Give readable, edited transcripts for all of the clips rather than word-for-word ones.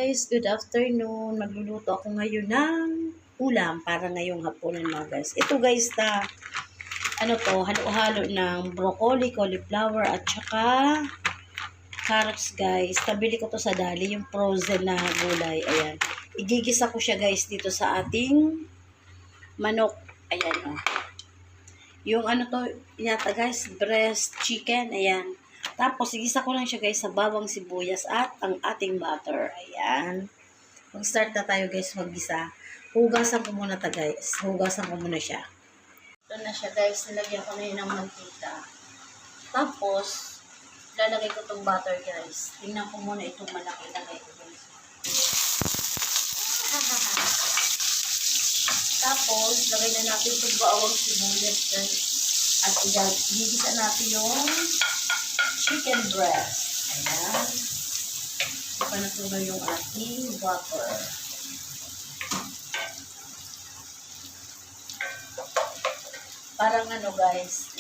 guys, good afternoon. Magluluto ako ngayon ng ulam para ngayong hapunan mga guys. Ito guys halo-halo ng broccoli, cauliflower at saka carrots guys. Nabili ko to sa Dali, yung frozen na gulay. Ayan. Igigisa ko siya guys dito sa ating manok. Ayan Yung yata guys, breast chicken. Ayan. Tapos, igisa ko lang siya guys sa bawang sibuyas at ang ating butter. Ayan. Mag-start na tayo guys maggisa. Hugasan ko muna guys. Hugasan ko muna siya. Ito na siya guys. Nilagyan ko na yun ng mantika. Tapos, lalagay ko itong butter guys. Tingnan ko muna itong malaki. Lagay ko guys. Tapos, lagay na natin itong bawang sibuyas guys. At igigisa natin yung chicken breast. Ayan. Ipanatuloy yung ating butter. Parang guys,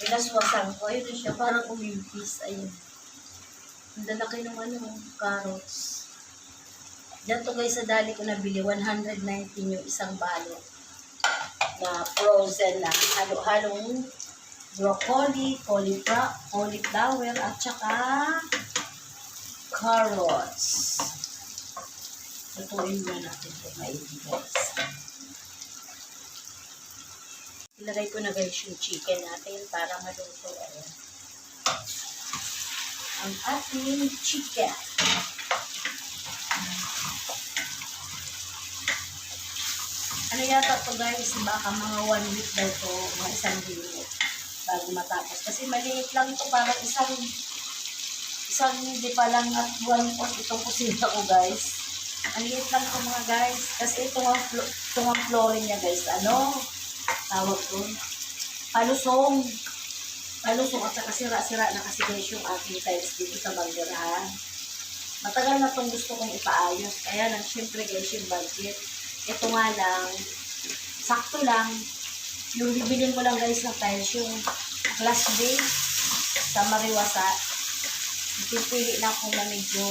pinaswasan ko. Ayun siya, parang umimpis. Ayun. Ang lalaki ng carrots. Diyan to guys, sa Dali ko nabili. 119 yung isang balot na frozen na halo-halong broccoli, cauliflower, at saka carrots. Lutuin muna natin ito maigi guys. Ilagay ko na guys yung chicken natin para maluto. Ayan. Ang ating chicken. Ano yata to guys, baka mga 1 week daw to, mga 1 linggo bago matapos. Kasi maliit lang ito, parang isang hindi pa lang at 1/4 itong kusina ko guys. Maliit lang ito mga guys. Kasi itong ang flooring niya guys, tawag doon? Palusong at saka sira-sira na kasi guys yung ating tiles dito sa banderahan. Matagal na itong gusto kong ipaayos. Kaya lang, syempre guys, yung budget. Ito nga lang, sakto lang. Yung bibilin ko lang guys ng tiles, yung glass base sa Mariwasa. Pipili na ako na medyo,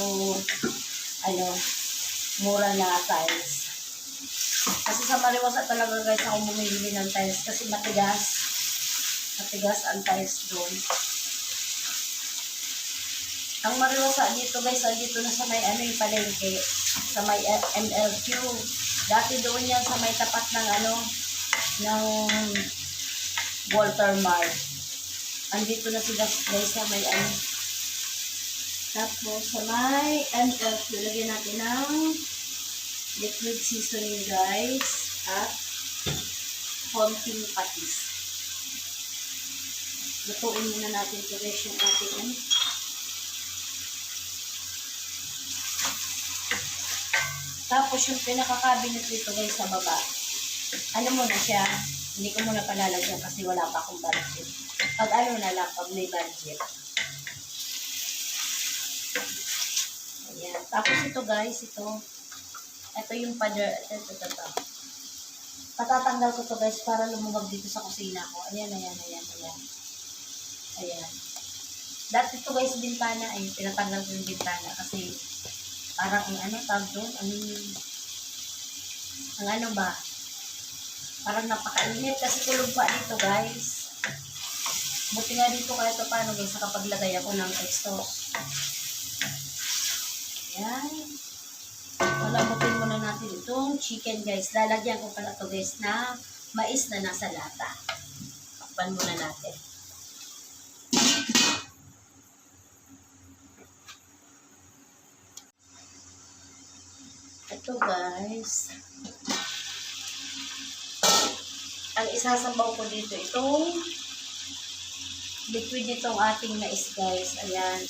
mura na tiles. Kasi sa Mariwasa talaga guys ako bumibili ng tiles kasi matigas. Matigas ang tiles doon. Ang Mariwasa dito guys, dito na sa may yung palengke, sa may MLQ. Dati doon yan sa may tapat ng ng Walter Mart. Andito na sila guys sa may Tapos sa may MLQ, lagyan natin ng liquid seasoning guys at konting patis. Lutuin muna natin ito guys yung ating Tapos yung pinaka-cabinet dito guys sa baba. Muna siya, hindi ko muna palalagyan kasi wala pa akong budget. Pag pag may budget. Ayan. Tapos ito guys, ito yung pader, ito. Patatanggal ko to guys para lumubog dito sa kusina ko. Ayan. Ayan. Dati ito guys, bintana, pinatanggal ko yung bintana kasi parang tawag doon, parang napakainit kasi kulog pa dito guys. Buti nga dito kahit paano guys, nakapaglagay ako ng exhaust. Ayan. Palamutin muna natin itong chicken guys. Lalagyan ko pala ito guys na mais na nasa lata. Takpan muna natin. Ito guys, ang isasabaw ko dito, itong liquid nitong ating mais guys. Ayan,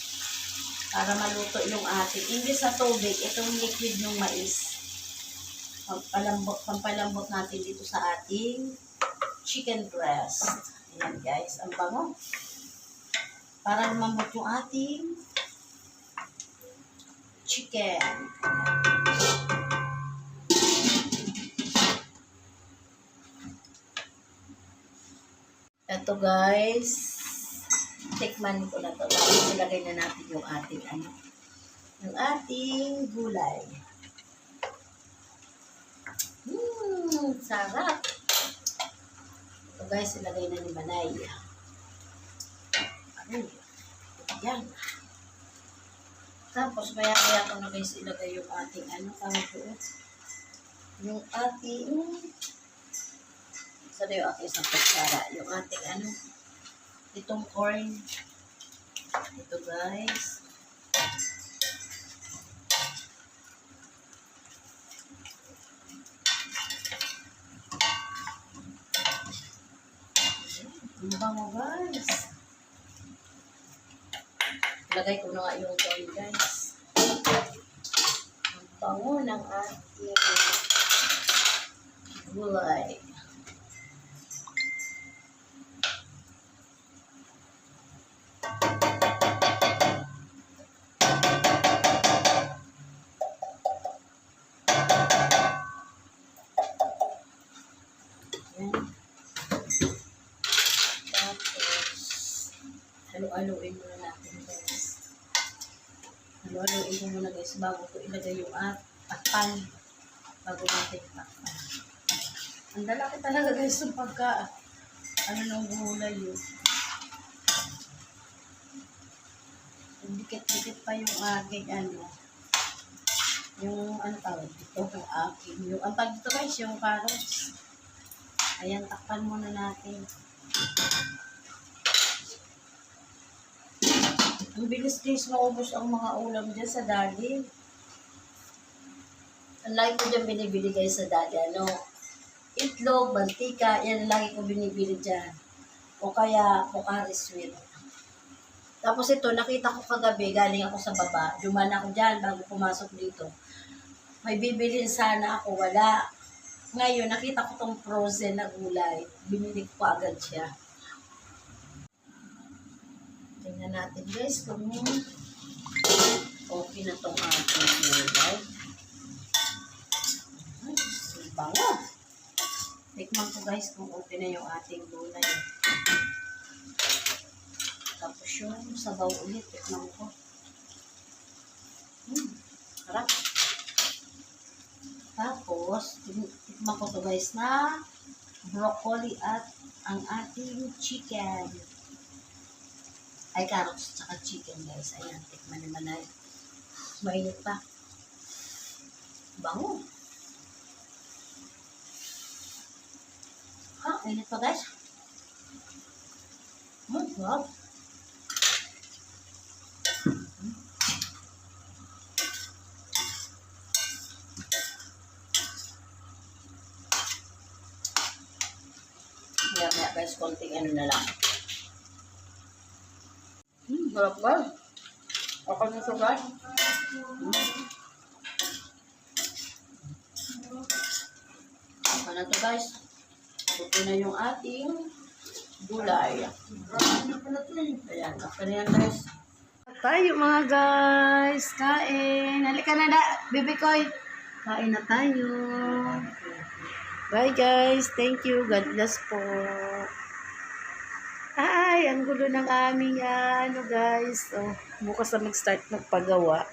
para maluto yung ating, hindi sa tubig, itong liquid ng mais. Pampalambot natin dito sa ating chicken breast. Ayan guys, ang bango. Para lumambot yung ating chicken. Ito guys, tikman ko na to. Tapos ilagay na natin yung ating ang ating gulay. Sarap. Ito guys, ilagay na ni Manay. Yan. Tapos, maya-maya ko na guys ilagay yung ating tawag ko. Yung ating, sana yung ating isang kutsara. Yung ating itong corn. Ito guys. Ang bango guys. Lagay ko na nga yung corn guys. Ang bango ng ating gulay. Halo-haloin muna natin guys. Halo-haloin ko muna guys bago ko ilagay yung takpan. Bago natin takpan. Ang lalaki talaga guys yung pagka ng gulay yun. Dikit-dikit pa yung aking yung tawag dito yung aking ang tawag dito guys yung carrots. Ayan, takpan muna natin. Ang bilis guys maubos ang mga ulam dyan sa daddy. Ang lagi ko dyan binibili guys sa daddy. Itlog, mantika, yan ang lagi ko binibili dyan. O kaya Pocari Sweet. Tapos ito, nakita ko kagabi, galing ako sa baba. Duman ako dyan bago pumasok dito. May bibilin sana ako, wala. Ngayon, nakita ko tong frozen na gulay. Binili ko agad siya. Tingnan natin guys kung okay na tong ating gulay. Bango! Tikman ko guys kung okay na yung ating gulay. Tapos yung sabaw ulit, tikman ko. Sarap. Tapos, tikman ko to guys na broccoli at ang ating chicken. Ay, carrots at chicken guys. Ayan, tikman naman na. Mainit pa. Bango. Mainit pa guys. Wow. Kaya guys, konting na lang. Sarap ba? Okay na ito guys. Okay na ito guys. Ito na yung ating gulay. Ayan, okay na yan guys. Tayo mga guys. Kain. Halika na Bibi Koy. Kain na tayo. Bye guys. Thank you. God bless po. Ay, ang gulo ng aming guys. Bukas na mag-start magpagawa.